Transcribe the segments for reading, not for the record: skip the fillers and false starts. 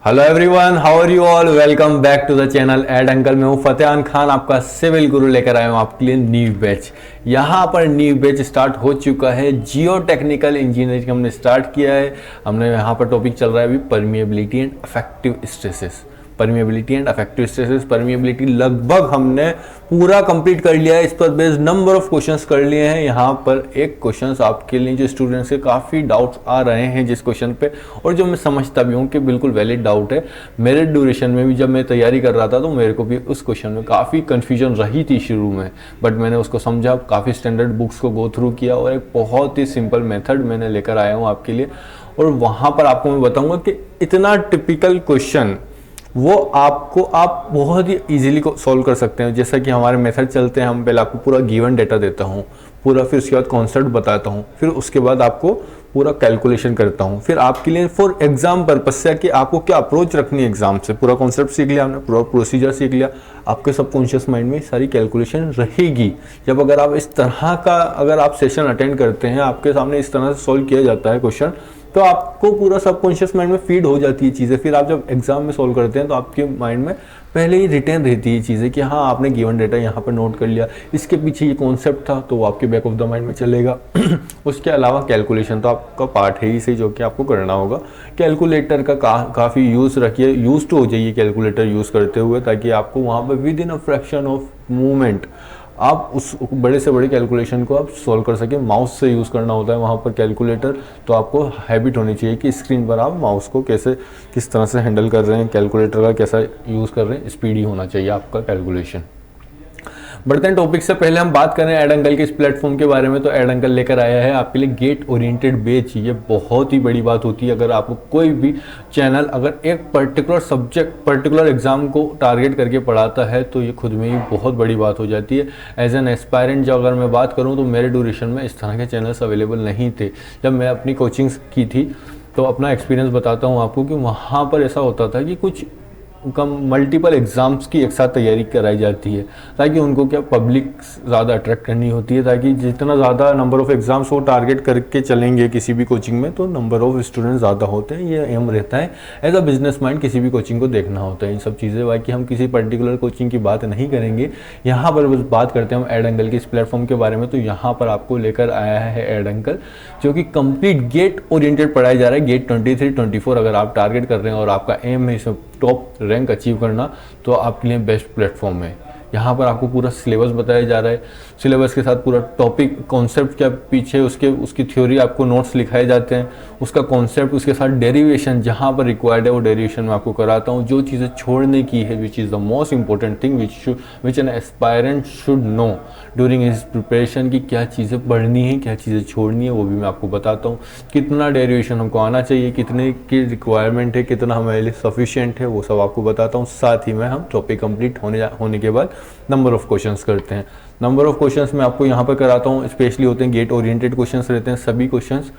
Hello everyone, how are you all. Welcome back to the channel Ed Uncle. मैं हूं फतेहान खान, आपका civil गुरु लेकर आया हूं आपके लिए न्यू बैच। यहां पर न्यू बैच स्टार्ट हो चुका है। जियो टेक्निकल इंजीनियरिंग हमने स्टार्ट किया है। हमने यहां पर टॉपिक चल रहा है अभी permeability and affective stresses. Permeability and affective stresses, permeability लगभग हमने पूरा कंप्लीट कर लिया है। इस पर बेस्ड नंबर ऑफ क्वेश्चंस कर लिए हैं। यहाँ पर एक क्वेश्चंस आपके लिए जो स्टूडेंट्स के काफ़ी डाउट्स आ रहे हैं जिस क्वेश्चन पे, और जो मैं समझता भी हूँ कि बिल्कुल वैलिड डाउट है। मेरे ड्यूरेशन में भी जब मैं तैयारी कर रहा था तो मेरे को भी उस क्वेश्चन में काफ़ी कन्फ्यूजन रही थी शुरू में, बट मैंने उसको समझा, काफ़ी स्टैंडर्ड बुक्स को गो थ्रू किया और एक बहुत ही सिंपल मेथड मैंने लेकर आया हूँ आपके लिए। और वहाँ पर आपको मैं बताऊँगा कि इतना टिपिकल क्वेश्चन वो आपको आप बहुत ही इजीली सॉल्व कर सकते हैं। जैसा कि हमारे मेथड चलते हैं, हम पहले आपको पूरा गिवन डेटा देता हूँ पूरा, फिर उसके बाद कॉन्सेप्ट बताता हूँ, फिर उसके बाद आपको पूरा कैलकुलेशन करता हूँ, फिर आपके लिए फॉर एग्जाम पर्पस से कि आपको क्या अप्रोच रखनी है एग्जाम से। पूरा कॉन्सेप्ट सीख लिया हमने, पूरा प्रोसीजर सीख लिया, आपके सबकॉन्शियस माइंड में सारी कैलकुलेशन रहेगी। जब अगर आप इस तरह का अगर आप सेशन अटेंड करते हैं, आपके सामने इस तरह से सॉल्व किया जाता है क्वेश्चन, तो आपको पूरा सबकॉन्शियस माइंड में फीड हो जाती है चीज़ें। फिर आप जब एग्जाम में सॉल्व करते हैं तो आपके माइंड में पहले ही रिटेन रहती है चीज़ें कि हाँ, आपने गिवन डेटा यहाँ पर नोट कर लिया, इसके पीछे ये कॉन्सेप्ट था, तो वो आपके बैक ऑफ द माइंड में चलेगा। उसके अलावा कैलकुलेशन तो आपका पार्ट है ही सही, जो कि आपको करना होगा। कैलकुलेटर का काफ़ी यूज़ रखिए, यूज टू हो जाइए कैलकुलेटर यूज़ करते हुए, ताकि आपको वहाँ पर with in a fraction of movement आप उस बड़े से बड़े कैलकुलेशन को आप सॉल्व कर सकें। माउस से यूज़ करना होता है वहाँ पर कैलकुलेटर, तो आपको हैबिट होनी चाहिए कि स्क्रीन पर आप माउस को किस तरह से हैंडल कर रहे हैं, कैलकुलेटर का कैसा यूज़ कर रहे हैं, स्पीडी होना चाहिए आपका कैलकुलेशन। बढ़ते हैं टॉपिक से, पहले हम बात करें एड अंकल के इस प्लेटफॉर्म के बारे में। तो एड अंकल लेकर आया है आपके लिए गेट ओरिएंटेड बैच। ये बहुत ही बड़ी बात होती है अगर आपको कोई भी चैनल अगर एक पर्टिकुलर सब्जेक्ट पर्टिकुलर एग्जाम को टारगेट करके पढ़ाता है, तो ये खुद में ही बहुत बड़ी बात हो जाती है। एज एन एस्पायरेंट जब अगर मैं बात करूँ तो मेरे ड्यूरेशन में इस तरह के चैनल्स अवेलेबल नहीं थे। जब मैं अपनी कोचिंग्स की थी तो अपना एक्सपीरियंस बताता हूँ आपको कि वहाँ पर ऐसा होता था कि कुछ मल्टीपल एग्ज़ाम्स की एक साथ तैयारी कराई जाती है, ताकि उनको क्या पब्लिक ज़्यादा अट्रैक्ट करनी होती है, ताकि जितना ज़्यादा नंबर ऑफ़ एग्ज़ाम्स वो टारगेट करके चलेंगे किसी भी कोचिंग में, तो नंबर ऑफ़ स्टूडेंट्स ज़्यादा होते हैं। ये एम रहता है। एज अ बिजनेस माइंड किसी भी कोचिंग को देखना होता है इन सब चीज़ें। बाकी हम किसी पर्टिकुलर कोचिंग की बात नहीं करेंगे, यहाँ पर बस बात करते हैं हम एड अंकल के इस प्लेटफॉर्म के बारे में। तो यहाँ पर आपको लेकर आया है एड अंकल, जो कि कंप्लीट गेट ओरिएंटेड पढ़ाया जा रहा है। गेट 23-24 अगर आप टारगेट कर रहे हैं और आपका एम है इसमें टॉप रैंक अचीव करना, तो आपके लिए बेस्ट प्लेटफॉर्म है। यहाँ पर आपको पूरा सिलेबस बताया जा रहा है। सिलेबस के साथ पूरा टॉपिक कॉन्सेप्ट के पीछे उसकी थ्योरी आपको नोट्स लिखाए जाते हैं, उसका कॉन्सेप्ट, उसके साथ डेरिवेशन जहाँ पर रिक्वायर्ड है वो डेरिवेशन मैं आपको कराता हूँ। जो चीज़ें छोड़ने की है, which is the most important thing which N aspirant should know during his preparation, की क्या चीज़ें पढ़नी है, क्या चीज़ें छोड़नी है, वो भी मैं आपको बताता हूँ। कितना डेरिवेशन हमको आना चाहिए, कितने की रिक्वायरमेंट है, कितना हमारे लिए सफिशिएंट है, वो सब आपको बताता हूँ। साथ ही में हम टॉपिक कंप्लीट होने के बाद नंबर ऑफ क्वेश्चंस करते हैं। नंबर ऑफ क्वेश्चंस मैं आपको यहाँ पर कराता हूँ, स्पेशली होते हैं गेट ओरिएंटेड क्वेश्चंस रहते हैं सभी क्वेश्चंस।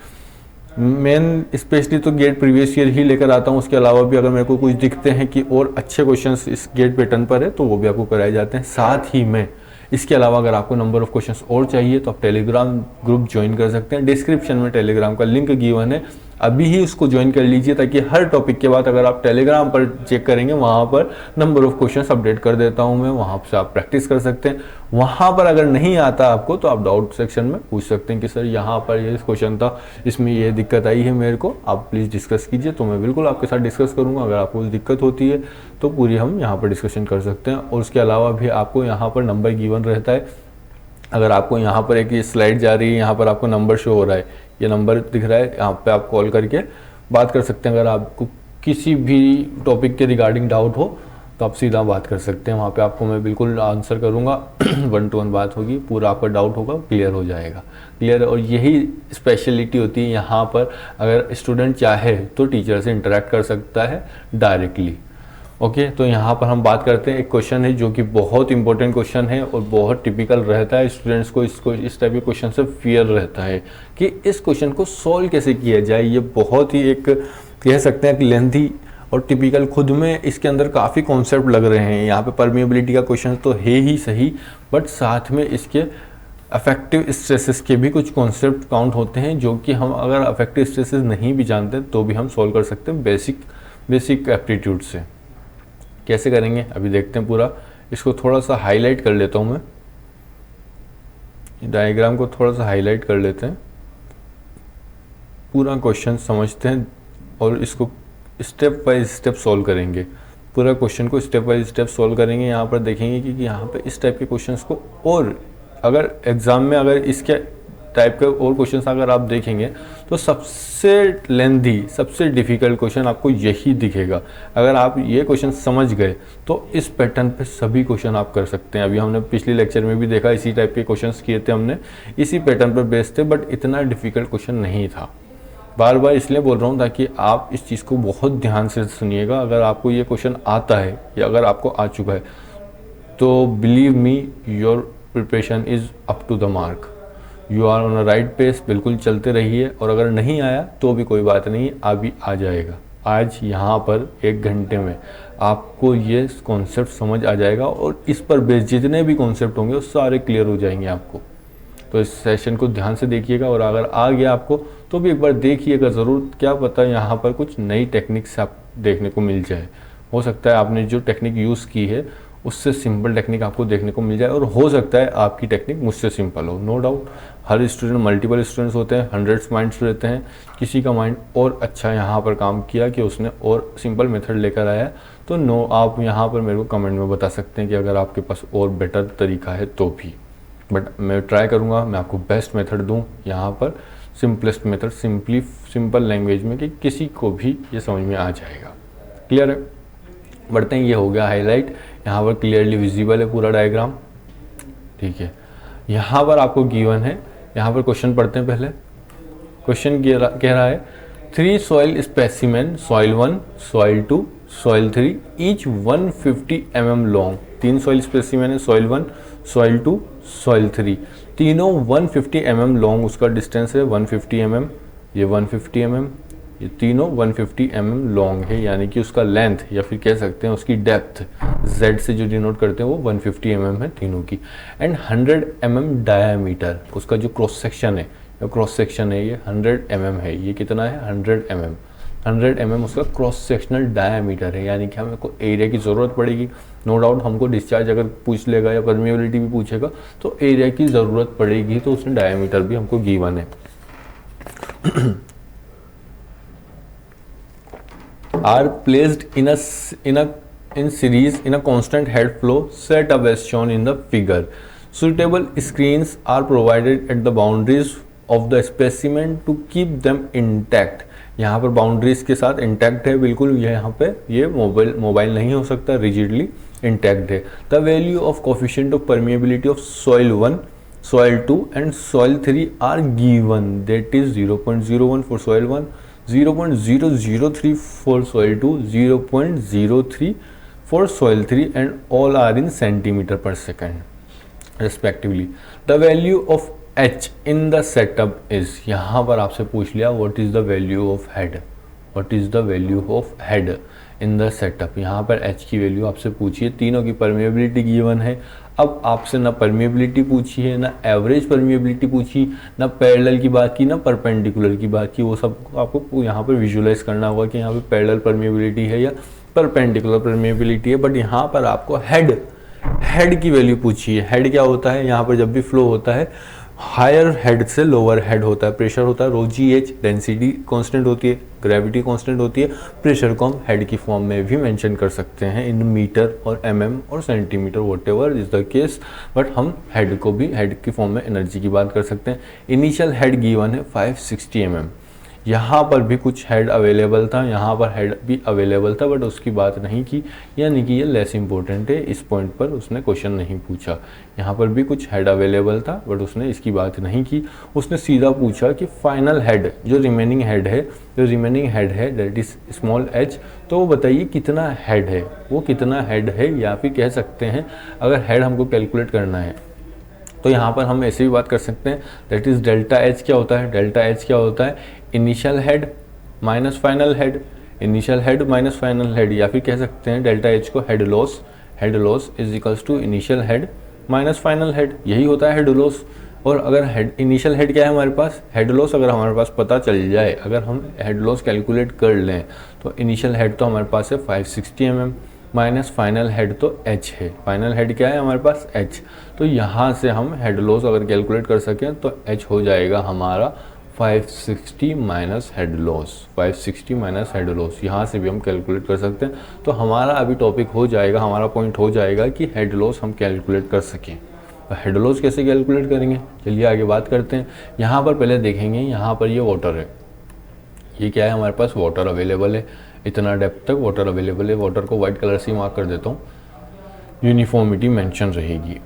मेन स्पेशली तो गेट प्रीवियस ईयर ही लेकर आता हूँ। उसके अलावा भी अगर मेरे को कुछ दिखते हैं कि और अच्छे क्वेश्चंस इस गेट पैटर्न पर है, तो वो भी आपको कराए जाते हैं। साथ ही में इसके अलावा अगर आपको नंबर ऑफ क्वेश्चंस और चाहिए तो आप टेलीग्राम ग्रुप ज्वाइन कर सकते हैं। डिस्क्रिप्शन में टेलीग्राम का लिंक गिवन है, अभी ही उसको ज्वाइन कर लीजिए, ताकि हर टॉपिक के बाद अगर आप टेलीग्राम पर चेक करेंगे, वहाँ पर नंबर ऑफ क्वेश्चंस अपडेट कर देता हूँ मैं, वहाँ से आप प्रैक्टिस कर सकते हैं। वहाँ पर अगर नहीं आता आपको तो आप डाउट सेक्शन में पूछ सकते हैं कि सर यहाँ पर ये क्वेश्चन था, इसमें ये दिक्कत आई है मेरे को, आप प्लीज़ डिस्कस कीजिए। तो मैं बिल्कुल आपके साथ डिस्कस करूँगा। अगर आपको दिक्कत होती है तो पूरी हम यहाँ पर डिस्कशन कर सकते हैं। और उसके अलावा भी आपको यहाँ पर नंबर गिवन रहता है। अगर आपको यहाँ पर एक ये स्लाइड जा रही है, यहाँ पर आपको नंबर शो हो रहा है, ये नंबर दिख रहा है, यहाँ पे आप कॉल करके बात कर सकते हैं। अगर आपको किसी भी टॉपिक के रिगार्डिंग डाउट हो तो आप सीधा बात कर सकते हैं, वहाँ पे आपको मैं बिल्कुल आंसर करूँगा। 1-to-1 बात होगी, पूरा आपका डाउट होगा क्लियर हो जाएगा, क्लियर। और यही स्पेशलिटी होती है यहाँ पर, अगर स्टूडेंट चाहे तो टीचर से इंटरेक्ट कर सकता है डायरेक्टली। ओके, तो यहाँ पर हम बात करते हैं एक क्वेश्चन है जो कि बहुत इंपॉर्टेंट क्वेश्चन है और बहुत टिपिकल रहता है। स्टूडेंट्स को इस टाइप के क्वेश्चन से फियर रहता है कि इस क्वेश्चन को सॉल्व कैसे किया जाए। ये बहुत ही एक कह सकते हैं कि लेंथी और टिपिकल, खुद में इसके अंदर काफ़ी कॉन्सेप्ट लग रहे हैं। यहाँ पे परमिएबिलिटी का क्वेश्चन तो है ही सही, बट साथ में इसके अफेक्टिव स्ट्रेसेस के भी कुछ कॉन्सेप्ट काउंट होते हैं, जो कि हम अगर अफेक्टिव स्ट्रेसेस नहीं भी जानते तो भी हम सॉल्व कर सकते हैं बेसिक बेसिक एप्टीट्यूड से। कैसे करेंगे अभी देखते हैं पूरा। इसको थोड़ा सा हाईलाइट कर लेता हूँ मैं, डायग्राम को थोड़ा सा हाईलाइट कर लेते हैं, पूरा क्वेश्चन समझते हैं और इसको स्टेप बाय स्टेप सॉल्व करेंगे। पूरा क्वेश्चन को स्टेप बाय स्टेप सॉल्व करेंगे। यहाँ पर देखेंगे कि यहाँ पे इस टाइप के क्वेश्चंस को, और अगर एग्ज़ाम में अगर इसके टाइप के और क्वेश्चंस अगर आप देखेंगे तो सबसे लेंथी, सबसे डिफ़िकल्ट क्वेश्चन आपको यही दिखेगा। अगर आप ये क्वेश्चन समझ गए तो इस पैटर्न पे सभी क्वेश्चन आप कर सकते हैं। अभी हमने पिछले लेक्चर में भी देखा, इसी टाइप के क्वेश्चंस किए थे हमने, इसी पैटर्न पर बेस्ड थे, बट इतना डिफ़िकल्ट क्वेश्चन नहीं था। बार बार इसलिए बोल रहा हूँ ताकि आप इस चीज़ को बहुत ध्यान से सुनिएगा। अगर आपको ये क्वेश्चन आता है या अगर आपको आ चुका है तो believe me, your preparation is up to the mark, you are on a right pace. बिल्कुल चलते रहिए, और अगर नहीं आया तो भी कोई बात नहीं, अभी आ जाएगा। आज यहाँ पर 1 घंटे में आपको ये कॉन्सेप्ट समझ आ जाएगा, और इस पर बेस्ड जितने भी कॉन्सेप्ट होंगे वो सारे क्लियर हो जाएंगे आपको। तो इस सेशन को ध्यान से देखिएगा, और अगर आ गया आपको तो भी एक बार देखिएगा ज़रूर। क्या पता यहाँ पर कुछ नई टेक्निक्स आप देखने को मिल जाए। हो सकता है आपने जो टेक्निक यूज़ की है उससे सिंपल टेक्निक आपको देखने को मिल जाए, और हो सकता है आपकी टेक्निक मुझसे सिंपल हो। नो डाउट, हर स्टूडेंट, मल्टीपल स्टूडेंट्स होते हैं, हंड्रेड्स माइंड्स रहते हैं। किसी का माइंड और अच्छा यहाँ पर काम किया कि उसने और सिंपल मेथड लेकर आया, तो नो, आप यहाँ पर मेरे को कमेंट में बता सकते हैं कि अगर आपके पास और बेटर तरीका है तो भी। बट मैं ट्राई करूँगा मैं आपको बेस्ट मेथड दूँ यहाँ पर, सिंपलेस्ट मेथड, सिंपल लैंग्वेज में, कि किसी को भी ये समझ में आ जाएगा। क्लियर है? बढ़ते हैं। ये हो गया हाईलाइट, यहाँ पर क्लियरली विजिबल है पूरा डायग्राम। ठीक है, यहाँ पर आपको गिवन है। यहाँ पर क्वेश्चन पढ़ते हैं पहले। क्वेश्चन कह रहा है 3 soil specimen, soil 1, soil 2, soil 3, each 150 mm long. 3 soil specimen है, सॉइल 1, सॉइल 2, सॉइल 3, तीनों 150 mm लॉन्ग उसका डिस्टेंस है। 150 mm, ये 150 mm, ये तीनों 150 mm लॉन्ग है, यानी कि उसका लेंथ या फिर कह सकते हैं उसकी डेप्थ, Z से जो डिनोट करते हैं वो 150 mm है तीनों की। एंड 100 mm डायामीटर, उसका जो क्रॉस सेक्शन है, क्रॉस सेक्शन है ये 100 mm है। ये कितना है? 100 mm। 100 mm उसका क्रॉस सेक्शनल डायामीटर है, यानी कि हमें को एरिया की ज़रूरत पड़ेगी। नो डाउट हमको डिस्चार्ज अगर पूछ लेगा या परमिएबिलिटी भी पूछेगा तो एरिया की ज़रूरत पड़ेगी, तो उसने डायामीटर भी हमको गिवन है। are placed in series in a constant head flow set up as shown in the figure. Suitable screens are provided at the boundaries of the specimen to keep them intact. यहाँ पर boundaries के साथ intact है बिल्कुल। यहाँ पे ये mobile नहीं हो सकता, रिजिडली इंटैक्ट है। The value of coefficient of permeability of soil 1, soil 2 and soil 3 are given, that is 0.01 for soil 1, 0.003 for soil 2, 0.03 for soil 3, and all are in centimeter per second respectively. The value of H in the setup is, यहाँ पर आपसे पूछ लिया what is the value of head, what is the value of head in the setup। यहाँ पर H की value आपसे पूछी है। तीनों की परमिएबिलिटी गिवन है। अब आपसे ना परमिएबिलिटी पूछी है, ना एवरेज परमिएबिलिटी पूछी, ना पैरेलल की बात की, ना परपेंडिकुलर की बात की। वो सब आपको यहाँ पर विजुलाइज करना होगा कि यहाँ पे पैरेलल परमिएबिलिटी है या परपेंडिकुलर परमिएबिलिटी है। बट यहाँ पर आपको हेड की वैल्यू पूछी है। हेड क्या होता है? यहाँ पर जब भी फ्लो होता है हायर हेड से लोअर हेड होता है, प्रेशर होता है रो जी एच, डेंसिटी कांस्टेंट होती है, ग्रेविटी कांस्टेंट होती है। प्रेशर को हम हेड की फॉर्म में भी मेंशन कर सकते हैं इन मीटर और mm और centimetre, whatever is the case. But हम हेड को भी हेड की फॉर्म में एनर्जी की बात कर सकते हैं। इनिशियल हेड गिवन है 560 mm। यहाँ पर भी कुछ हेड अवेलेबल था, यहाँ पर हेड भी अवेलेबल था, बट उसकी बात नहीं की, यानी कि ये लेस इंपॉर्टेंट है। इस पॉइंट पर उसने क्वेश्चन नहीं पूछा। यहाँ पर भी कुछ हेड अवेलेबल था, बट उसने इसकी बात नहीं की। उसने सीधा पूछा कि फाइनल हेड, जो रिमेनिंग हेड है दैट इज स्मॉल h, तो वो बताइए कितना हेड है, वो कितना हेड है। या फिर कह सकते हैं अगर हेड हमको कैलकुलेट करना है तो यहाँ पर हम ऐसे भी बात कर सकते हैं, दैट इज डेल्टा एच। क्या होता है डेल्टा एच? क्या होता है? Initial head minus final head, initial head minus final head. या फिर कह सकते हैं डेल्टा एच को head loss is equals to initial head minus final head. यही होता है हेड लॉस। और अगर हेड इनिशियल हेड क्या है हमारे पास, हेड लॉस अगर हमारे पास पता चल जाए, अगर हम हेड लॉस कैलकुलेट कर लें तो इनिशियल हेड तो हमारे पास है 560 mm माइनस फाइनल हेड तो h है। फाइनल हेड क्या है हमारे पास h। तो यहाँ से हम हेड लॉस अगर कैलकुलेट कर सकें तो h हो जाएगा हमारा 560 minus head loss, 560 minus head loss, यहाँ से भी हम कैलकुलेट कर सकते हैं। तो हमारा अभी टॉपिक हो जाएगा, हमारा पॉइंट हो जाएगा कि हेड लॉस हम कैलकुलेट कर सकें। तो हेड लॉस कैसे कैलकुलेट करेंगे, चलिए आगे बात करते हैं। यहाँ पर पहले देखेंगे, यहाँ पर ये वाटर है, ये क्या है हमारे पास वाटर अवेलेबल है, इतना डेप्थ तक वाटर अवेलेबल है। वाटर को वाइट कलर से मार्क कर देता हूँ, यूनिफॉर्मिटी मेंशन रहेगी।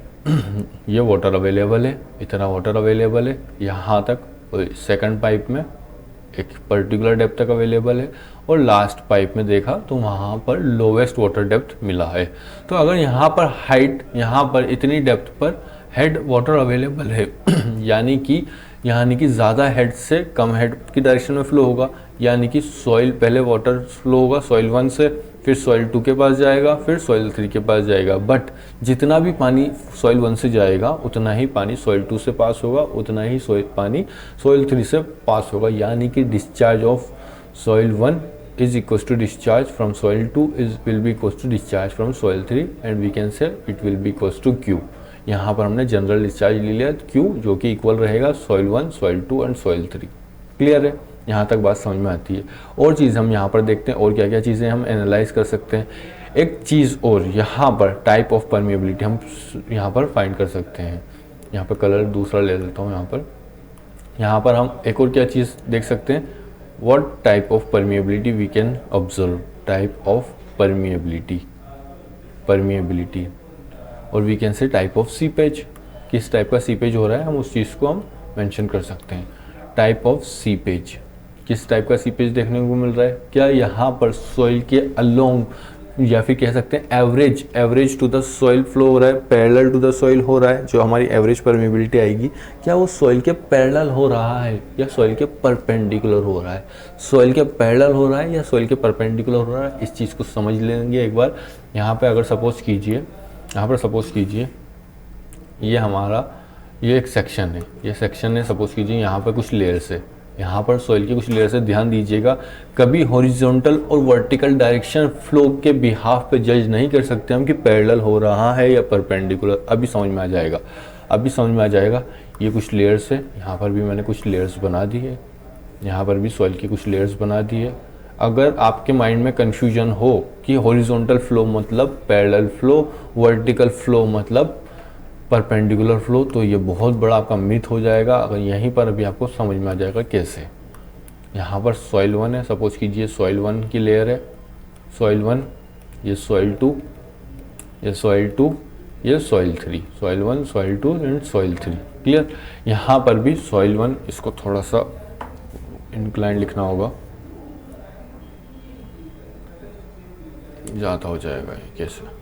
ये वाटर अवेलेबल है, इतना वाटर अवेलेबल है, यहाँ तक सेकंड पाइप में एक पर्टिकुलर डेप्थ तक अवेलेबल है, और लास्ट पाइप में देखा तो वहाँ पर लोवेस्ट वाटर डेप्थ मिला है। तो अगर यहाँ पर हाइट, यहाँ पर इतनी डेप्थ पर हेड वाटर अवेलेबल है यानी कि ज़्यादा हेड से कम हेड की डायरेक्शन में फ्लो होगा, यानी कि सॉइल पहले वाटर फ्लो होगा सॉइल 1 से, फिर सॉइल 2 के पास जाएगा, फिर सॉइल 3 के पास जाएगा। बट जितना भी पानी सॉइल 1 से जाएगा उतना ही पानी सॉइल 2 से पास होगा, उतना ही पानी सॉइल 3 से पास होगा, यानी कि discharge of soil 1 is equals to discharge from soil 2 will be equals to discharge from soil 3 and we can say it will be equals to Q। यहाँ पर हमने जनरल डिस्चार्ज ले लिया Q, जो कि इक्वल रहेगा soil 1, soil 2 and soil 3। Clear है, यहाँ तक बात समझ में आती है। और चीज़ हम यहाँ पर देखते हैं और क्या क्या चीज़ें हम एनालाइज कर सकते हैं। एक चीज़ और, यहाँ पर टाइप ऑफ परमिएबिलिटी हम यहाँ पर फाइंड कर सकते हैं। यहाँ पर कलर दूसरा ले लेता हूँ। यहाँ पर हम एक और क्या चीज़ देख सकते हैं, what type of permeability we can observe, type of permeability और we can say type of seepage, किस टाइप का सीपेज हो रहा है हम उस चीज़ को हम मेंशन कर सकते हैं। टाइप ऑफ सीपेज, किस टाइप का सीपेज देखने को मिल रहा है, क्या यहाँ पर सॉइल के अलोंग या फिर कह सकते हैं average to the soil flow हो रहा है, पैरेलल टू द सॉइल हो रहा है। जो हमारी एवरेज परमिएबिलिटी आएगी, क्या वो सॉइल के पैरेलल हो रहा है या सॉइल के परपेंडिकुलर हो रहा है, सॉइल के पैरेलल हो रहा है या सॉइल के परपेंडिकुलर हो रहा है, इस चीज़ को समझ लेंगे एक बार। यहाँ पे अगर सपोज कीजिए ये एक सेक्शन है, ये सेक्शन है, सपोज कीजिए यहाँ पर कुछ लेयर्स है, यहाँ पर सॉइल की कुछ लेयर से ध्यान दीजिएगा। कभी हॉरिजॉन्टल और वर्टिकल डायरेक्शन फ्लो के बिहाफ पे जज नहीं कर सकते हम कि पैरेलल हो रहा है या परपेंडिकुलर। अभी समझ में आ जाएगा। ये कुछ लेयर्स है, यहाँ पर भी मैंने कुछ लेयर्स बना दी है, यहाँ पर भी सॉइल की कुछ लेयर्स बना दी है। अगर आपके माइंड में कन्फ्यूजन हो कि हॉरिजॉन्टल फ्लो मतलब पैरेलल फ्लो, वर्टिकल फ्लो मतलब परपेंडिकुलर फ्लो, तो ये बहुत बड़ा आपका मिथ हो जाएगा। अगर यहीं पर अभी आपको समझ में आ जाएगा कैसे। यहाँ पर सॉइल 1 है, सपोज कीजिए सॉइल 1 की लेयर है, सॉइल 1, ये सॉइल 2, ये सॉइल 2, ये soil 3, soil 1, soil 2 and soil 3। Clear. यहाँ पर भी सॉइल 1, इसको थोड़ा सा इंक्लाइन लिखना होगा, ज़्यादा हो जाएगा ये कैसे,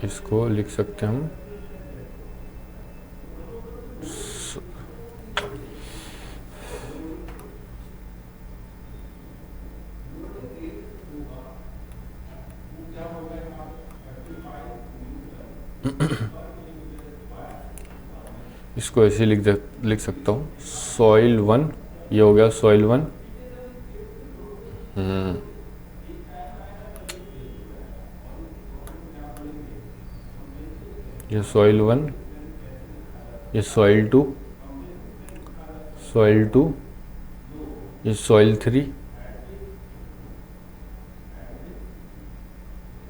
इसको लिख सकते हैं हम इसको ऐसे लिख सकता हूँ, सॉइल 1, ये हो गया सॉइल 1, ये सॉइल 1, ये सॉइल 2, ये सॉइल 3,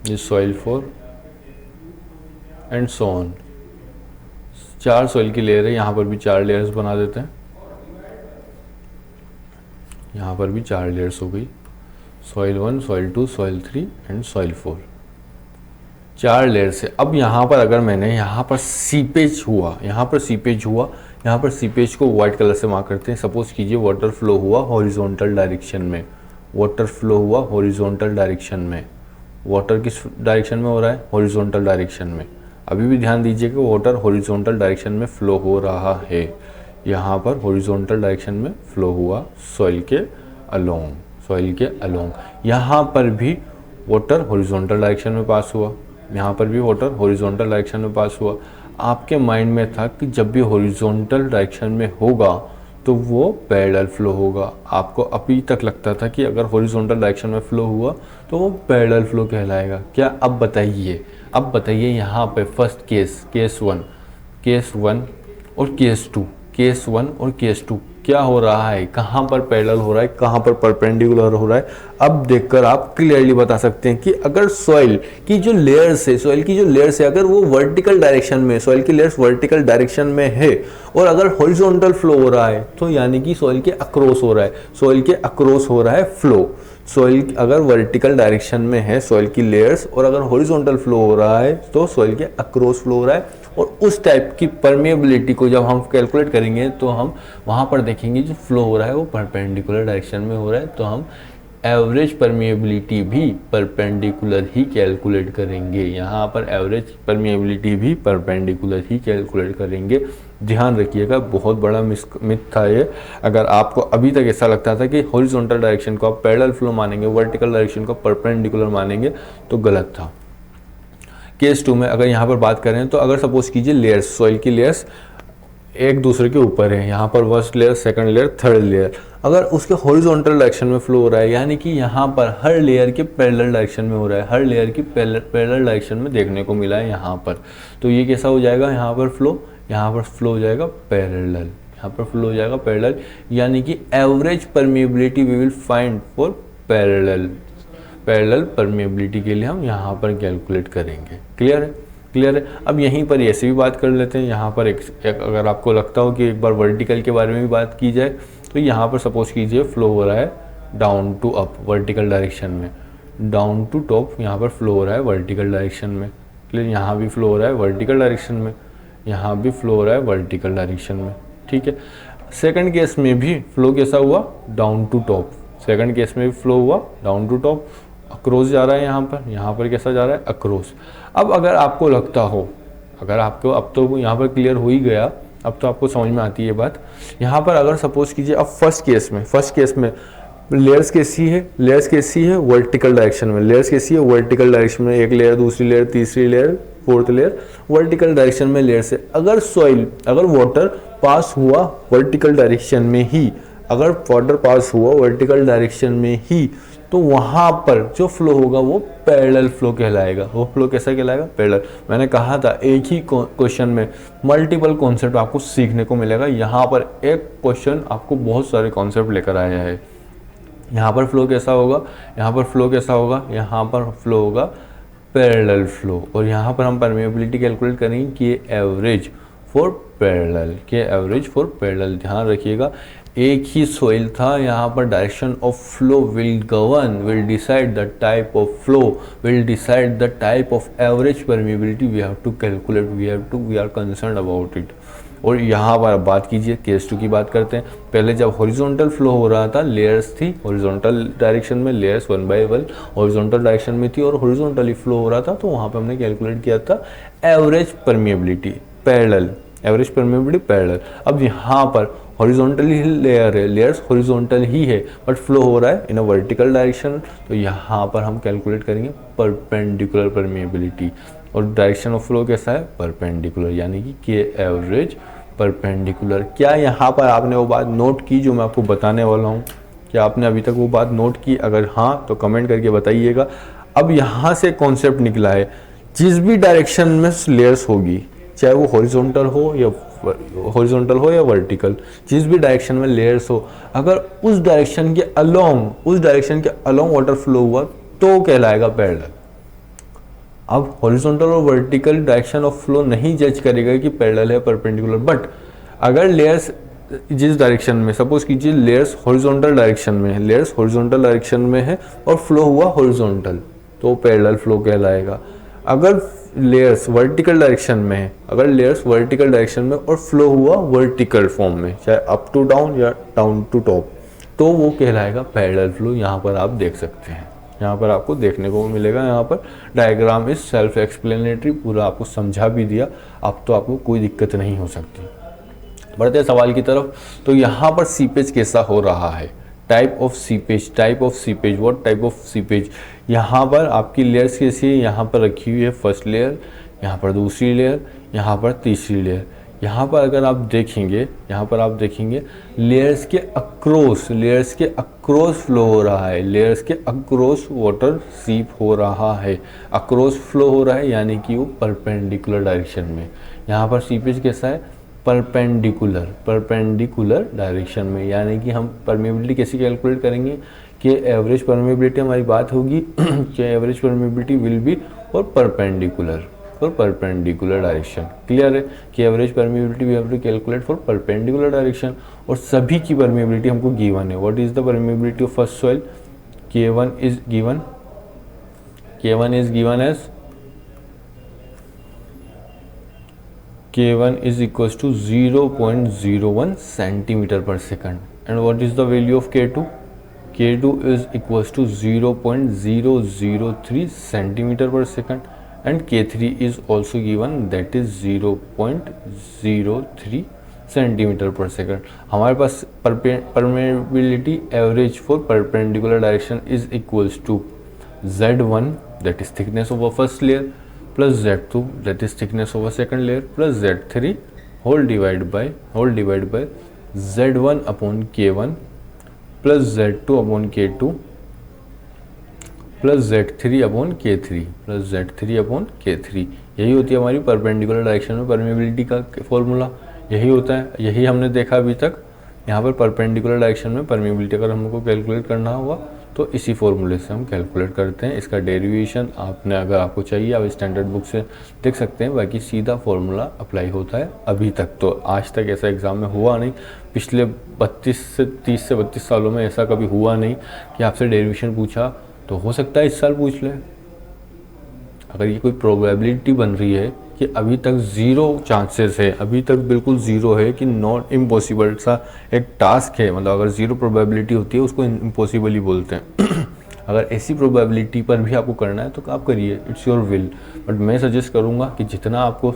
ये soil 4 and so on. 4 soil की लेयर है, यहाँ पर भी 4 लेयर्स बना देते हैं। यहाँ पर भी 4 लेयर्स हो गई, soil 1, soil 2, soil 3 and soil 4, 4 layer से। अब यहाँ पर अगर मैंने यहाँ पर सीपेज हुआ, यहाँ पर सीपेज को व्हाइट कलर से मार्क करते हैं। सपोज कीजिए वाटर फ्लो हुआ हॉरिजॉन्टल डायरेक्शन में, वाटर किस डायरेक्शन में हो रहा है, हॉरिजॉन्टल डायरेक्शन में। अभी भी ध्यान दीजिए कि वाटर हॉरिजॉन्टल डायरेक्शन में फ्लो हो रहा है, यहाँ पर हॉरिजॉन्टल डायरेक्शन में फ्लो हुआ सॉइल के अलोंग। यहाँ पर भी वाटर हॉरिजॉन्टल डायरेक्शन में पास हुआ, यहाँ पर भी वाटर हॉरिजॉन्टल डायरेक्शन में पास हुआ। आपके माइंड में था कि जब भी हॉरिजॉन्टल डायरेक्शन में होगा तो वो पैरेलल फ्लो होगा। आपको अभी तक लगता था कि अगर हॉरिजॉन्टल डायरेक्शन में फ्लो हुआ तो वो पैरेलल फ्लो कहलाएगा। क्या अब बताइए यहाँ पे फर्स्ट केस वन और केस वन और केस टू क्या हो रहा है, कहाँ पर पैरेलल हो रहा है, कहाँ पर परपेंडिकुलर हो रहा है। अब देखकर आप क्लियरली बता सकते हैं कि अगर सॉइल की जो लेयर्स है अगर वो वर्टिकल डायरेक्शन में, सॉइल की लेयर्स वर्टिकल डायरेक्शन में है और अगर हॉरिजॉन्टल फ्लो हो रहा है तो यानी कि सॉइल के अक्रॉस हो रहा है फ्लो। सॉइल अगर वर्टिकल डायरेक्शन में है सॉइल की लेयर्स और अगर हॉरिजॉन्टल फ्लो हो रहा है तो सॉइल के अक्रॉस फ्लो हो रहा है। और उस टाइप की परमेबिलिटी को जब हम कैलकुलेट करेंगे तो हम वहाँ पर देखेंगे जो फ्लो हो रहा है वो परपेंडिकुलर डायरेक्शन में हो रहा है, तो हम एवरेज परमेबिलिटी भी परपेंडिकुलर ही कैलकुलेट करेंगे। यहाँ पर एवरेज परमेबिलिटी भी परपेंडिकुलर ही कैलकुलेट करेंगे। ध्यान रखिएगा, बहुत बड़ा मिथ था ये। अगर आपको अभी तक ऐसा लगता था कि हॉरिजॉन्टल डायरेक्शन को आप पैरेलल फ्लो मानेंगे, वर्टिकल डायरेक्शन को परपेंडिकुलर मानेंगे, तो गलत था। केस 2 में अगर यहाँ पर बात करें तो अगर सपोज कीजिए लेयर्स, सॉइल की लेयर्स एक दूसरे के ऊपर है, यहाँ पर first layer, second layer, third layer, अगर उसके हॉरिजॉन्टल डायरेक्शन में फ्लो हो रहा है यानी कि यहाँ पर हर लेयर के पैरेलल डायरेक्शन में हो रहा है, हर लेयर की पैरेलल डायरेक्शन में देखने को मिला है यहाँ पर, तो ये कैसा हो जाएगा, यहाँ पर फ्लो हो जाएगा पैरेलल, यानी कि average permeability we will find for parallel permeability के लिए हम यहाँ पर कैलकुलेट करेंगे। क्लियर है। अब यहीं पर ऐसे भी बात कर लेते हैं। यहाँ पर एक अगर आपको लगता हो कि एक बार वर्टिकल के बारे में भी बात की जाए तो यहाँ पर सपोज कीजिए फ्लो हो रहा है down to up vertical direction में, डाउन टू टॉप यहाँ पर फ्लो हो रहा है वर्टिकल डायरेक्शन में। क्लियर, यहाँ भी फ्लो हो रहा है वर्टिकल डायरेक्शन में, यहाँ भी फ्लो हो रहा है वर्टिकल डायरेक्शन में। ठीक है, सेकंड केस में भी फ्लो कैसा हुआ, down to top. Second case में भी फ्लो हुआ डाउन टू टॉप, अक्रॉस जा रहा है यहाँ पर कैसा जा रहा है, अक्रॉस। अब अगर आपको लगता हो, अगर आपको अब तो यहाँ पर क्लियर हो ही गया, अब तो आपको समझ में आती है बात। यहाँ पर अगर सपोज कीजिए अब फर्स्ट केस में लेयर्स कैसी है वर्टिकल डायरेक्शन में, एक लेयर, दूसरी लेयर, तीसरी layer, fourth layer vertical direction में लेयर्स है। अगर वाटर पास हुआ वर्टिकल डायरेक्शन में ही तो वहाँ पर जो फ्लो होगा वो पैरेलल फ्लो कहलाएगा। वो फ्लो कैसा कहलाएगा, पैरेलल। मैंने कहा था एक ही क्वेश्चन में मल्टीपल कॉन्सेप्ट आपको सीखने को मिलेगा। यहाँ पर एक क्वेश्चन आपको बहुत सारे कॉन्सेप्ट लेकर आया है। यहाँ पर फ्लो कैसा होगा, यहाँ पर फ्लो होगा पैरेलल फ्लो। और यहाँ पर हम परमेबिलिटी कैलकुलेट करेंगे कि एवरेज फॉर पैरेलल। ध्यान रखिएगा, एक ही सॉइल था, यहाँ पर direction of flow will decide the type of average permeability we have to calculate, we are concern about it. और यहाँ पर बात कीजिए केस 2 की बात करते हैं। पहले जब हॉरिजॉन्टल फ्लो हो रहा था, लेयर्स थी हॉरिजॉन्टल डायरेक्शन में, लेयर्स 1 बाय 1 हॉरिजॉन्टल डायरेक्शन में थी और हॉरिजॉन्टली फ्लो हो रहा था, तो वहाँ पे हमने कैलकुलेट किया था एवरेज परमेबिलिटी पैरेलल। अब यहाँ पर हॉरिजॉन्टली लेयर है, लेयर्स हॉरिजॉन्टल ही है बट फ्लो हो रहा है इन अ वर्टिकल डायरेक्शन, तो यहाँ पर हम कैलकुलेट करेंगे परपेंडिकुलर परमेबिलिटी। और डायरेक्शन ऑफ फ्लो कैसा है, परपेंडिकुलर, यानी कि के एवरेज परपेंडिकुलर। क्या यहाँ पर आपने वो बात नोट की जो मैं आपको बताने वाला हूँ? क्या आपने अभी तक वो बात नोट की? अगर हाँ तो कमेंट करके बताइएगा। अब यहाँ से कॉन्सेप्ट निकला है, जिस भी डायरेक्शन में लेयर्स होगी, चाहे वो हॉरिजॉन्टल हो या वर्टिकल, जिस भी डायरेक्शन में लेयर्स हो, अगर उस डायरेक्शन के अलोंग वाटर फ्लो हुआ तो कहलाएगा पैरेलल। अब हॉरिजॉन्टल और वर्टिकल डायरेक्शन ऑफ फ्लो नहीं जज करेगा कि पैरेलल है परपेंडिकुलर, बट अगर लेयर्स जिस डायरेक्शन में, सपोज कीजिए लेयर्स हॉरिजॉन्टल डायरेक्शन में है और फ्लो हुआ हॉरिजॉन्टल, तो पैरेलल फ्लो कहलाएगा। अगर लेयर्स वर्टिकल डायरेक्शन में और फ्लो हुआ वर्टिकल फॉर्म में, चाहे अप टू डाउन या डाउन टू टॉप, तो वो कहलाएगा पैरेलल फ्लो। यहाँ पर आप देख सकते हैं, यहाँ पर आपको देखने को मिलेगा। यहाँ पर डायग्राम इज सेल्फ एक्सप्लेनेटरी, पूरा आपको समझा भी दिया। अब तो आपको कोई दिक्कत नहीं हो सकती। बढ़ते सवाल की तरफ। तो यहाँ पर सीपेज कैसा हो रहा है, type of seepage, type of seepage, what type of seepage. यहाँ पर आपकी लेयर्स कैसी है, यहाँ पर रखी हुई है फर्स्ट लेयर, यहाँ पर दूसरी लेयर, यहाँ पर तीसरी लेयर। यहाँ पर अगर आप देखेंगे, यहाँ पर आप देखेंगे लेयर्स के अक्रॉस फ्लो हो रहा है, लेयर्स के अक्रॉस वाटर सीप हो रहा है, अक्रॉस फ्लो हो रहा है, यानी कि वो परपेंडिकुलर डायरेक्शन में। यहाँ पर सीपेज कैसा है, परपेंडिकुलर डायरेक्शन में। यानी कि हम परमेबिलिटी कैसे कैलकुलेट करेंगे कि एवरेज परमेबिलिटी हमारी बात होगी कि average permeability will be for perpendicular direction. Clear है कि average permeability we have to calculate for perpendicular direction, और सभी की परमेबिलिटी हमको गिवन है। What is the permeability of first soil, K1 is given as K1 is equals to 0.01 centimeter per second, and what is the value of K2? K2 is equals to 0.003 centimeter per second, and K3 is also given, that is 0.03 centimeter per second. हमारे पास permeability average for perpendicular direction is equals to Z1, that is thickness of a first layer, plus Z2, that is thickness of a second layer, plus Z3 whole divided by Z1 upon K1 plus Z2 upon K2 plus Z3 upon K3 plus Z3 upon K3। यही होती है हमारी perpendicular direction में permeability का formula, यही होता है, यही हमने देखा अभी तक। यहाँ पर परपेंडिकुलर डायरेक्शन में परमेबिलिटी अगर हमको कैलकुलेट करना होगा तो इसी फॉर्मूले से हम कैलकुलेट करते हैं। इसका डेरिवेशन आपने, अगर आपको चाहिए, आप स्टैंडर्ड बुक से देख सकते हैं, बाकी सीधा फॉर्मूला अप्लाई होता है। अभी तक तो आज तक ऐसा एग्ज़ाम में हुआ नहीं, पिछले 30 से 32 सालों में ऐसा कभी हुआ नहीं कि आपसे डेरिवेशन पूछा, तो हो सकता है इस साल पूछ ले। अगर ये कोई प्रोबेबिलिटी बन रही है कि अभी तक ज़ीरो चांसेस है, अभी तक बिल्कुल ज़ीरो है कि नॉट इम्पॉसिबल सा एक टास्क है, मतलब अगर ज़ीरो प्रोबेबिलिटी होती है उसको इम्पॉसिबल ही बोलते हैं। अगर ऐसी प्रोबेबिलिटी पर भी आपको करना है तो आप करिए, इट्स योर विल। बट मैं सजेस्ट करूँगा कि जितना आपको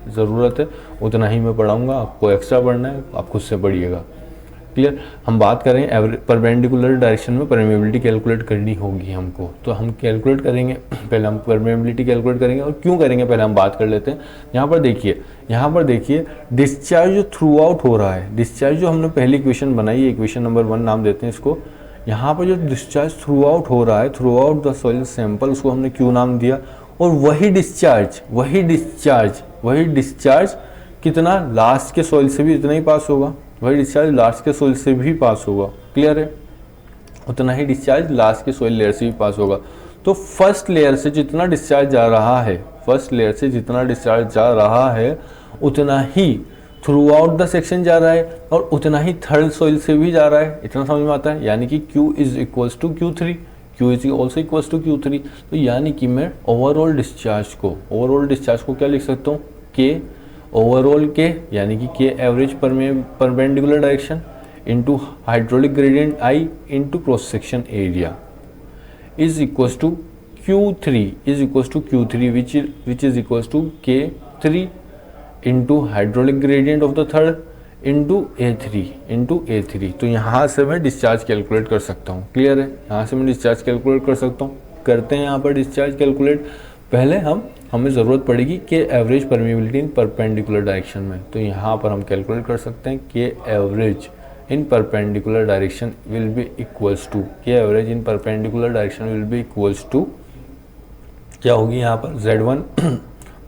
ज़रूरत है उतना ही मैं पढ़ाऊँगा, आपको एक्स्ट्रा पढ़ना है आप खुद से पढ़िएगा। क्लियर। हम बात करें एवरेज परपेंडिकुलर डायरेक्शन में परमेबिलिटी कैलकुलेट करनी होगी हमको, तो हम कैलकुलेट करेंगे। पहले हम परमेबिलिटी कैलकुलेट करेंगे, और क्यों करेंगे पहले हम बात कर लेते हैं। यहाँ पर देखिए डिस्चार्ज जो थ्रू आउट हो रहा है, डिस्चार्ज जो हमने पहली इक्वेशन बनाई है, इक्वेशन नंबर 1 नाम देते हैं इसको। यहाँ पर जो डिस्चार्ज थ्रू आउट हो रहा है, through out the soil sample, उसको हमने क्यू नाम दिया। और वही डिस्चार्ज कितना लास्ट के सॉइल से भी इतना ही पास होगा, वही डिस्चार्ज लास्ट के सॉइल से भी पास होगा। क्लियर है, उतना ही डिस्चार्ज लास्ट के सॉइल लेयर से भी पास होगा। तो फर्स्ट लेयर से जितना डिस्चार्ज जा रहा है, उतना ही थ्रू आउट द सेक्शन जा रहा है, और उतना ही थर्ड सॉइल से भी जा रहा है। इतना समझ में आता है, यानी कि Q is equals to Q3, Q is also equals to Q3। तो यानी कि मैं ओवरऑल डिस्चार्ज को क्या लिख सकता हूँ, K ओवरऑल के, यानी कि K average perpendicular direction into hydraulic gradient I into cross section area is equals to Q3 which is equals to K3 into hydraulic gradient of the third into A3। तो यहाँ से मैं discharge calculate कर सकता हूँ। Clear है, यहाँ से मैं डिस्चार्ज कैलकुलेट कर सकता हूँ। करते हैं यहाँ पर डिस्चार्ज कैलकुलेट। पहले हमें ज़रूरत पड़ेगी कि एवरेज परमेबिलिटी इन परपेंडिकुलर डायरेक्शन में, तो यहाँ पर हम कैलकुलेट कर सकते हैं कि average in perpendicular direction will be equals to, क्या होगी यहाँ पर Z1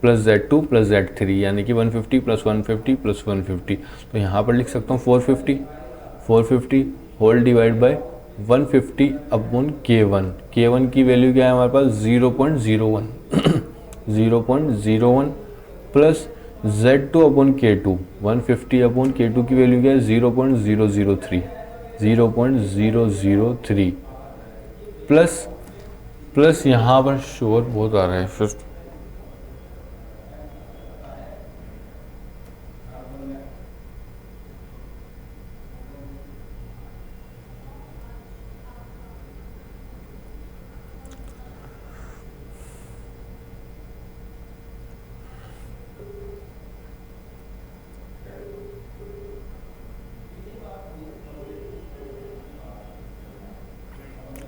plus Z2 plus Z3, यानी कि 150 प्लस 150 प्लस 150। तो यहाँ पर लिख सकता हूँ 450 whole divide bye 150 upon K1 की वैल्यू क्या है हमारे पास 0.01 plus Z2 upon K2 150 upon K2 की वैल्यू क्या है 0.003 प्लस यहाँ पर शोर बहुत आ रहा है फिर,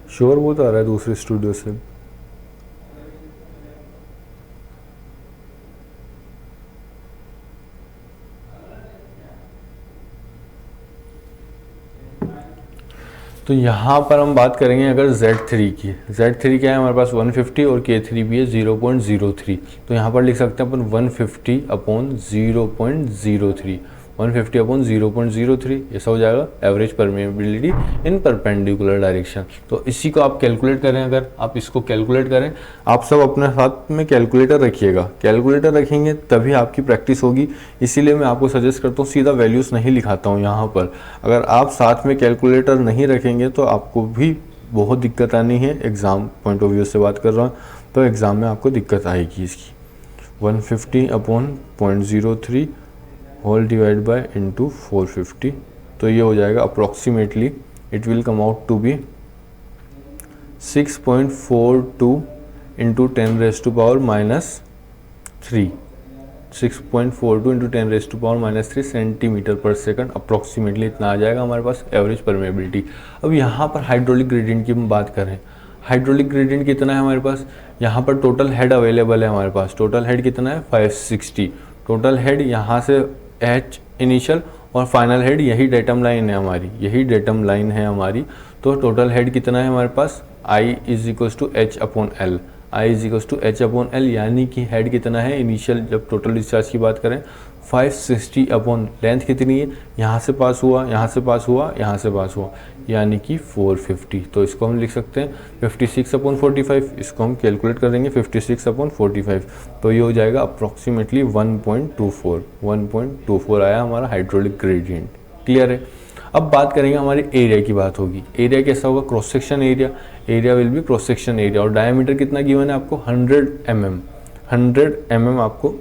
श्योर वो तो आ रहा है दूसरे स्टूडियो से। तो यहाँ पर हम बात करेंगे अगर Z3 की। Z3 क्या है हमारे पास 150 और K3 भी है 0.03। तो यहाँ पर लिख सकते हैं अपन 150 अपॉन 0.03, 150 अपॉन 0.03, ऐसा हो जाएगा एवरेज परमेबिलिटी इन परपेंडिकुलर डायरेक्शन। तो इसी को आप कैलकुलेट करें, अगर आप इसको कैलकुलेट करें, आप सब अपने साथ में कैलकुलेटर रखिएगा, कैलकुलेटर रखेंगे तभी आपकी प्रैक्टिस होगी। इसीलिए मैं आपको सजेस्ट करता हूँ सीधा वैल्यूज़ नहीं लिखाता हूँ यहाँ पर। अगर आप साथ में कैलकुलेटर नहीं रखेंगे तो आपको भी बहुत दिक्कत आनी है। एग्ज़ाम पॉइंट ऑफ व्यू से बात कर रहा हूँ, तो एग्ज़ाम में आपको दिक्कत आएगी इसकी। 150 upon 0.03 whole divide by into 450, तो ये हो जाएगा approximately it will come out to be 6.42 into 10 raise to power -3, 6.42 into 10 raise to power -3 centimetre per second. Approximately इतना आ जाएगा हमारे पास एवरेज परमेबिलिटी। अब यहाँ पर हाइड्रोलिक ग्रेडियंट की हम बात करें, हाइड्रोलिक ग्रेडियंट कितना है हमारे पास, यहाँ पर टोटल हेड अवेलेबल है हमारे पास। टोटल हेड कितना है 560। टोटल हेड यहाँ से H इनिशियल और फाइनल हेड, यही डेटम लाइन है हमारी, यही डेटम लाइन है हमारी। तो टोटल हेड कितना है हमारे पास I is equals to H upon L, I is equals to H upon L, यानी कि हेड कितना है इनिशियल, जब टोटल डिस्चार्ज की बात करें 560 अपॉन लेंथ कितनी है, यहाँ से पास हुआ, यहाँ से पास हुआ, यहाँ से पास हुआ, यानी कि 450। तो इसको हम लिख सकते हैं 56 अपॉन 45, इसको हम कैलकुलेट कर देंगे 56 अपॉन 45, तो ये हो जाएगा अप्रॉक्सीमेटली 1.24 आया हमारा हाइड्रोलिक ग्रेडियंट। क्लियर है। अब बात करेंगे हमारे एरिया की बात होगी। एरिया कैसा होगा, cross section area, area will be cross section area. और डायमीटर कितना गिवन है आपको 100 mm, 100 mm आपको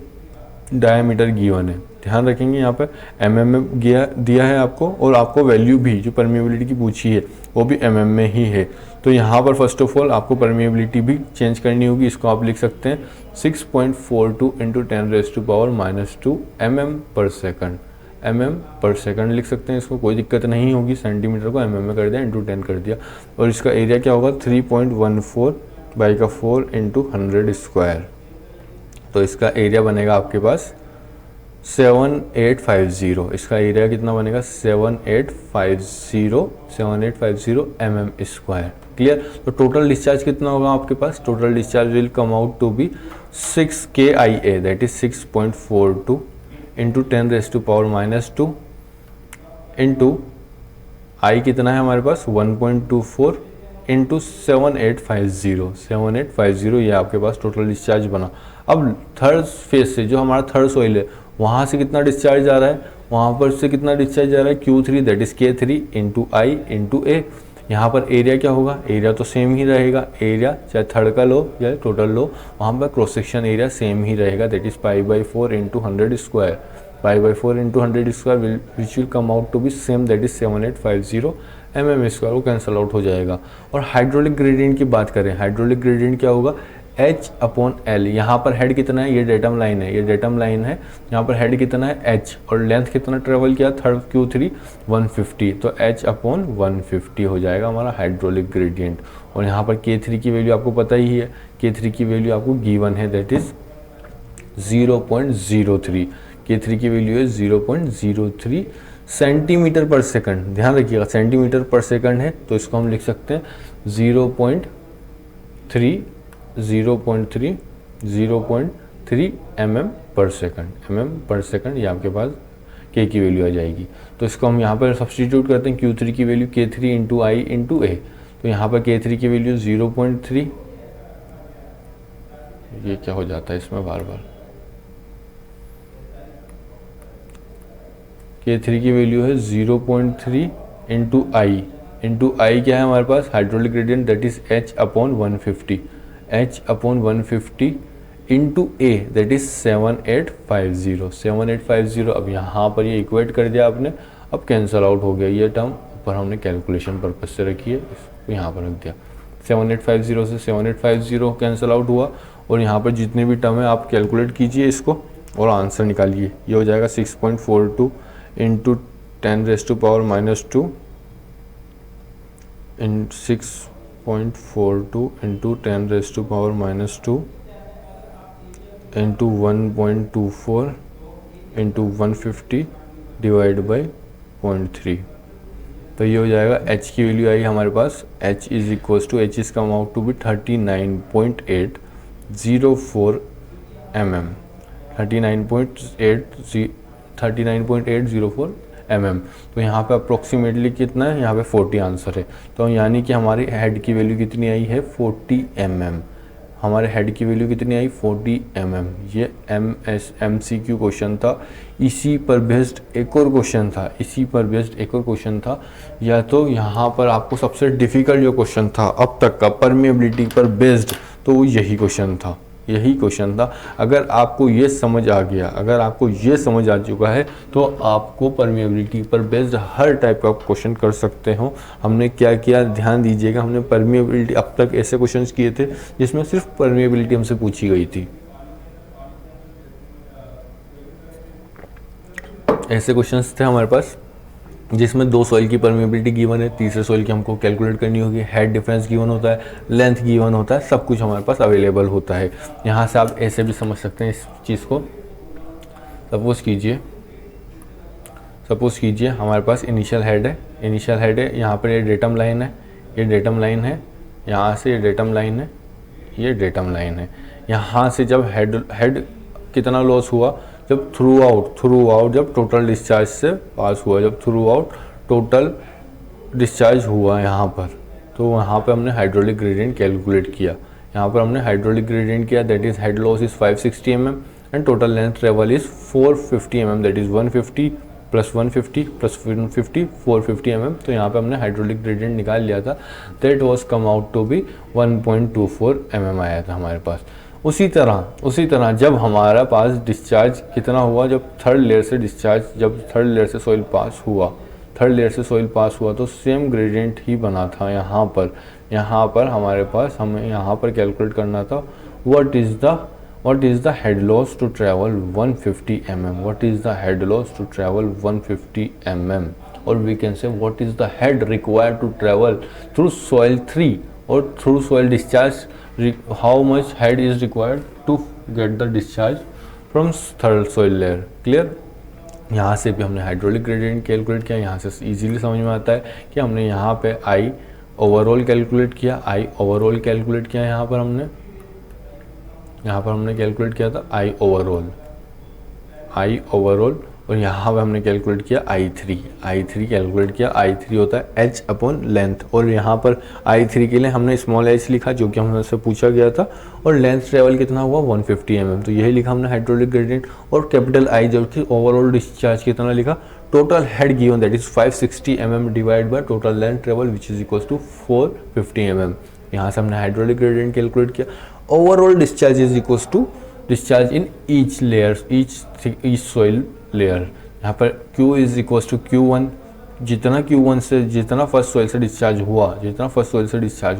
डायमीटर गिवन है। ध्यान रखेंगे यहाँ पे mm में दिया है आपको, और आपको वैल्यू भी जो परमिएबिलिटी की पूछी है वो भी mm में ही है। तो यहाँ पर फर्स्ट ऑफ ऑल आपको परमिएबिलिटी भी चेंज करनी होगी। इसको आप लिख सकते हैं 6.42 into 10 raise to power -2 mm per second, mm per second लिख सकते हैं इसको, कोई दिक्कत नहीं होगी। सेंटीमीटर को mm में कर दिया, इंटू 10 कर दिया। और इसका एरिया क्या होगा 3.14 बाई का 4 इंटू 100 स्क्वायर। तो इसका एरिया बनेगा आपके पास 7850। इसका एरिया कितना बनेगा 7850 mm स्क्वायर। क्लियर। तो टोटल डिस्चार्ज कितना होगा आपके पास, total discharge will come out to be 6 KIA, that is 6.42 into 10 raise to power -2 into I कितना है हमारे पास 1.24 इंटू 7850, ये आपके पास टोटल डिस्चार्ज बना। अब थर्ड फेज से जो हमारा थर्ड सॉइल है वहाँ से कितना डिस्चार्ज जा रहा है, वहाँ पर से कितना डिस्चार्ज जा रहा है Q3, that is K3 into I into A। यहाँ पर एरिया क्या होगा, एरिया तो सेम ही रहेगा, एरिया चाहे थर्ड का लो या टोटल लो, वहाँ पर क्रॉस सेक्शन एरिया सेम ही रहेगा, that is π/4 into 100 square, π/4 into 100 square which will come out to be same, that is 7850 mm square, वो कैंसल आउट हो जाएगा। और हाइड्रोलिक ग्रेडियंट की बात करें, हाइड्रोलिक ग्रेडियंट क्या होगा H अपॉन L। यहाँ पर हेड कितना है, ये डेटम लाइन है, ये डेटम लाइन है, यहाँ पर हेड कितना है H, और लेंथ कितना ट्रेवल किया थर्ड Q3 150, तो H अपॉन 150 हो जाएगा हमारा हाइड्रोलिक ग्रेडियंट। और यहाँ पर K3 की वैल्यू आपको पता ही है, K3 की वैल्यू आपको गिवन है, दैट इज 0.03, K3 की वैल्यू है 0.03 सेंटीमीटर पर सेकंड। ध्यान रखिएगा सेंटीमीटर पर सेकंड है, तो इसको हम लिख सकते हैं 0.3 mm per second, mm per second, ये आपके पास K की वैल्यू आ जाएगी। तो इसको हम यहाँ पर सब्सटीट्यूट करते हैं, Q3 की value K3 into I into A। तो यहाँ पर K3 की वैल्यू 0.3, ये क्या हो जाता है इसमें बार बार, K3 की वैल्यू है 0.3 इंटू I, इंटू I क्या है हमारे पास hydraulic gradient, that is H upon 150, H upon 150 into A, that is 7850। अब यहाँ पर ये इक्वेट कर दिया आपने, अब कैंसल आउट हो गया ये टर्म, ऊपर हमने कैलकुलेशन पर्पज से रखी है, इसको यहाँ पर रख दिया। 7850 से 7850 कैंसल आउट हुआ, और यहाँ पर जितने भी टर्म है आप कैलकुलेट कीजिए इसको और आंसर निकालिए। ये हो जाएगा 6.42 into 10 raise to power -2 in 6 0.42 into 10⁻⁻² into 1.24 into 150 divide by 0.3। तो ये हो जाएगा h की वैल्यू आई हमारे पास, h is equals to h is come out to be 39.804 mm, 39.804 mm। तो यहाँ पे अप्रोक्सीमेटली कितना है, यहाँ पे 40 आंसर है। तो यानी कि हमारी हेड की वैल्यू कितनी आई है, 40 mm। हमारे हेड की वैल्यू कितनी आई, 40 mm। ये MCQ क्वेश्चन था। इसी पर बेस्ड एक और क्वेश्चन था, या तो यहाँ पर आपको सबसे डिफ़िकल्ट जो क्वेश्चन था अब तक का परमेबिलिटी पर बेस्ड, तो वो यही क्वेश्चन था। अगर आपको ये समझ आ गया, अगर आपको ये समझ आ चुका है तो आपको परमेबिलिटी पर बेस्ड हर टाइप का क्वेश्चन कर सकते हो। हमने क्या किया, ध्यान दीजिएगा, हमने परमेबिलिटी अब तक ऐसे क्वेश्चंस किए थे जिसमें सिर्फ परमेबिलिटी हमसे पूछी गई थी। ऐसे क्वेश्चंस थे हमारे पास जिसमें 2 सॉइल की परमेबिलिटी गिवन है, तीसरे सॉइल की हमको कैलकुलेट करनी होगी, हेड डिफरेंस गिवन होता है, लेंथ गिवन होता है, सब कुछ हमारे पास अवेलेबल होता है। यहाँ से आप ऐसे भी समझ सकते हैं इस चीज़ को। सपोज़ कीजिए हमारे पास इनिशियल हेड है, यहाँ पर ये डेटम लाइन है, यहाँ से ये डेटम लाइन है, यहाँ से जब हेड कितना लॉस हुआ, जब थ्रू आउट जब टोटल डिस्चार्ज से पास हुआ, जब थ्रू आउट टोटल डिस्चार्ज हुआ यहाँ पर, तो वहाँ पे हमने हाइड्रोलिक ग्रेडियंट कैलकुलेट किया। That is head loss is 560 mm and total length travel is 450 mm, that is 150 plus 150 plus 150 450 mm। तो यहाँ पे हमने हाइड्रोलिक ग्रेडियंट निकाल लिया था। That was come out to be 1.24 mm आया था हमारे पास। उसी तरह जब हमारा पास डिस्चार्ज कितना हुआ, जब थर्ड लेयर से सॉइल पास हुआ, तो सेम ग्रेडियंट ही बना था यहाँ पर हमारे पास। हमें यहाँ पर कैलकुलेट करना था what is the head loss to travel 150 mm, और we can say what is the head required to travel through soil 3 और through soil discharge, how much head is required to get the discharge from third soil layer। Clear. यहाँ से भी हमने hydraulic gradient calculate किया। यहाँ से easily समझ में आता है कि हमने यहाँ पे आई ओवरऑल कैलकुलेट किया, यहाँ पर हमने कैलकुलेट किया था आई ओवरऑल, और यहाँ पे हमने कैलकुलेट किया I3 कैलकुलेट किया। I3 होता है h अपॉन लेंथ, और यहाँ पर I3 के लिए हमने स्मॉल h लिखा जो कि हमसे पूछा गया था, और लेंथ ट्रेवल कितना हुआ 150 mm, तो यही लिखा हमने हाइड्रोलिक ग्रेडियंट। और कैपिटल I जो कि ओवरऑल डिस्चार्ज कितना लिखा, total head given that is 560 mm divide by total length travel which is equal to 450 mm। यहाँ से हमने हाइड्रोलिक ग्रेडियंट कैलकुलेट किया। Overall discharge is equal to discharge in each layer, each soil layer. यहाँ पर Q is equal to Q1, जितना first soil से discharge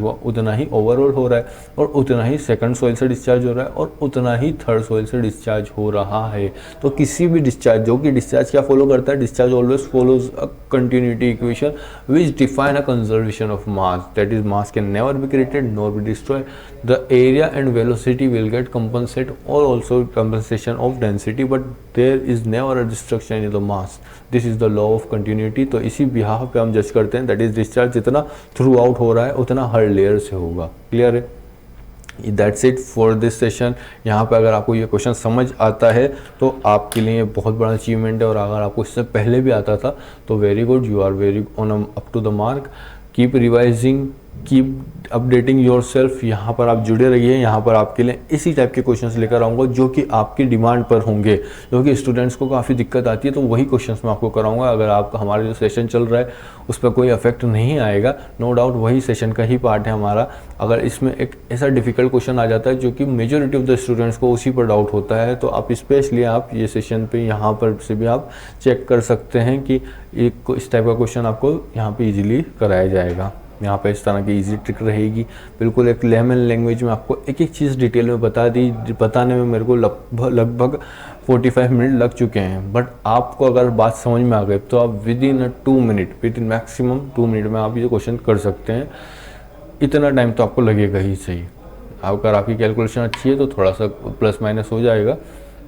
हुआ उतना ही ओवरऑल हो रहा है, और उतना ही सेकंड सॉइल से डिस्चार्ज हो रहा है, और उतना ही थर्ड सॉइल से डिस्चार्ज हो रहा है। तो किसी भी डिस्चार्ज, जो कि डिस्चार्ज क्या फॉलो करता है, discharge always follows a continuity equation which define a conservation of mass, that is mass can never be created nor be destroy, the area and velocity will get compensate और also compensation of density, but there is never a destruction in the mass. This is the law of continuity. तो इसी behalf पे हम जज करते हैं, that is discharge जितना throughout हो रहा है उतना हर लेयर से होगा। क्लियर है? That's it for this session. यहाँ पे अगर आपको ये क्वेश्चन समझ आता है तो आपके लिए बहुत बड़ा अचीवमेंट है, और अगर आपको इससे पहले भी आता था तो very good, you are very on up to the mark. Keep revising, keep updating yourself. यहाँ पर आप जुड़े रहिए, यहाँ पर आपके लिए इसी टाइप के क्वेश्चंस लेकर आऊँगा जो कि आपकी डिमांड पर होंगे, जो कि स्टूडेंट्स को काफ़ी दिक्कत आती है, तो वही क्वेश्चंस मैं आपको कराऊंगा। अगर आपका हमारा जो सेशन चल रहा है उस पर कोई इफेक्ट नहीं आएगा, नो डाउट वही सेशन का ही पार्ट है हमारा। अगर इसमें एक ऐसा डिफिकल्ट क्वेश्चन आ जाता है जो कि मेजोरिटी ऑफ द स्टूडेंट्स को उसी पर डाउट होता है, तो आप स्पेशली आप ये सेशन पे यहाँ पर से भी आप चेक कर सकते हैं कि एक इस टाइप का क्वेश्चन आपको यहाँ पे इजीली कराया जाएगा। यहाँ पे इस तरह की इजी ट्रिक रहेगी, बिल्कुल एक लेमन लैंग्वेज में आपको एक एक चीज़ डिटेल में बताने में मेरे को लगभग 45 मिनट लग चुके हैं। बट आपको अगर बात समझ में आ गई तो आप विद इन मैक्सिमम 2 मिनट में आप ये क्वेश्चन कर सकते हैं। इतना टाइम तो आपको लगेगा ही सही। अगर आपकी कैलकुलेशन अच्छी है तो थोड़ा सा प्लस माइनस हो जाएगा,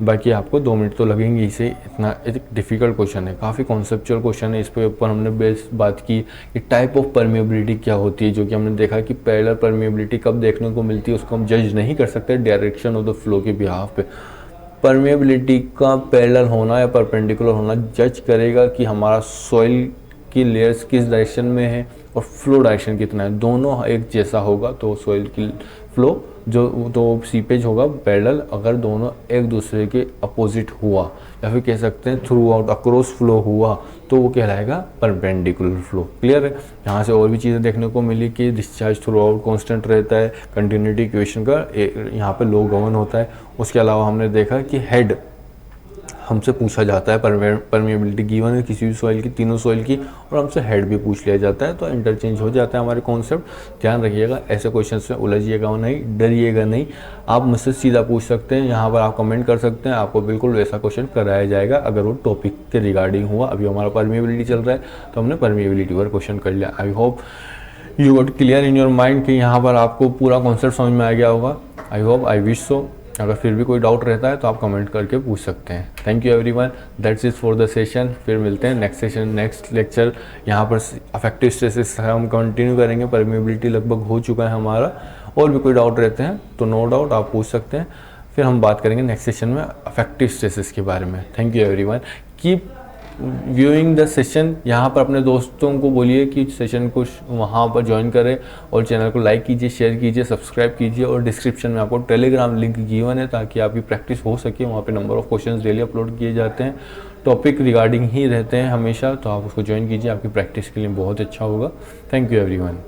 बाकी आपको 2 मिनट तो लगेंगे ही सही। इतना एक डिफ़िकल्ट क्वेश्चन है, काफ़ी कॉन्सेप्चुअल क्वेश्चन है। इस पे ऊपर हमने बेस बात की कि टाइप ऑफ परमेबिलिटी क्या होती है, जो कि हमने देखा कि पैरेलल परमेबिलिटी कब देखने को मिलती है उसको हम जज नहीं कर सकते डायरेक्शन ऑफ द फ्लो के बिहाफ पे। परमेबिलिटी का पैरेलल होना या परपेंडिकुलर होना जज करेगा कि हमारा सॉइल की लेयर्स किस डायरेक्शन में है और फ्लो डायरेक्शन कितना है। दोनों एक जैसा होगा तो सॉइल की फ्लो जो तो सीपेज होगा पैरेलल। अगर दोनों एक दूसरे के अपोजिट हुआ या फिर कह सकते हैं थ्रू आउट अक्रॉस फ्लो हुआ तो वो कहलाएगा परपेंडिकुलर फ्लो। क्लियर है। यहाँ से और भी चीज़ें देखने को मिली कि डिस्चार्ज थ्रू आउट कॉन्स्टेंट रहता है, कंटिन्यूटी इक्वेशन का यहाँ पे लो गवर्न होता है। उसके अलावा हमने देखा कि हेड हमसे पूछा जाता है, परमेबिलिटी गिवन है किसी भी सॉइल की, तीनों सॉइल की, और हमसे हेड भी पूछ लिया जाता है, तो इंटरचेंज हो जाता है हमारे कॉन्सेप्ट। ध्यान रखिएगा, ऐसे क्वेश्चन में उलझिएगा नहीं, डरिएगा नहीं। आप मुझसे सीधा पूछ सकते हैं, यहाँ पर आप कमेंट कर सकते हैं, आपको बिल्कुल वैसा क्वेश्चन कराया जाएगा अगर वो टॉपिक के रिगार्डिंग हुआ। अभी हमारा परमेबिलिटी चल रहा है तो हमने परमेबिलिटी पर क्वेश्चन कर लिया। I hope you got clear in your mind कि यहाँ पर आपको पूरा कॉन्सेप्ट समझ में आ गया होगा। I hope, I wish so. अगर फिर भी कोई डाउट रहता है तो आप कमेंट करके पूछ सकते हैं। Thank you everyone, that's it for the session. फिर मिलते हैं नेक्स्ट सेशन, नेक्स्ट लेक्चर। यहाँ पर अफेक्टिव स्ट्रेसेस हम कंटिन्यू करेंगे। परमेबिलिटी लगभग हो चुका है हमारा। और भी कोई डाउट रहते हैं तो नो डाउट आप पूछ सकते हैं। फिर हम बात करेंगे नेक्स्ट सेशन में अफेक्टिव स्ट्रेसेस के बारे में। Thank you everyone, keep viewing the session. यहाँ पर अपने दोस्तों को बोलिए कि सेशन को वहाँ पर ज्वाइन करें और चैनल को लाइक कीजिए, शेयर कीजिए, सब्सक्राइब कीजिए। और डिस्क्रिप्शन में आपको टेलीग्राम लिंक गिवन है ताकि आपकी प्रैक्टिस हो सके। वहाँ पे number of questions daily upload किए जाते हैं, टॉपिक रिगार्डिंग ही रहते हैं हमेशा, तो आप उसको ज्वाइन कीजिए, आपकी प्रैक्टिस के लिए बहुत अच्छा होगा। Thank you everyone.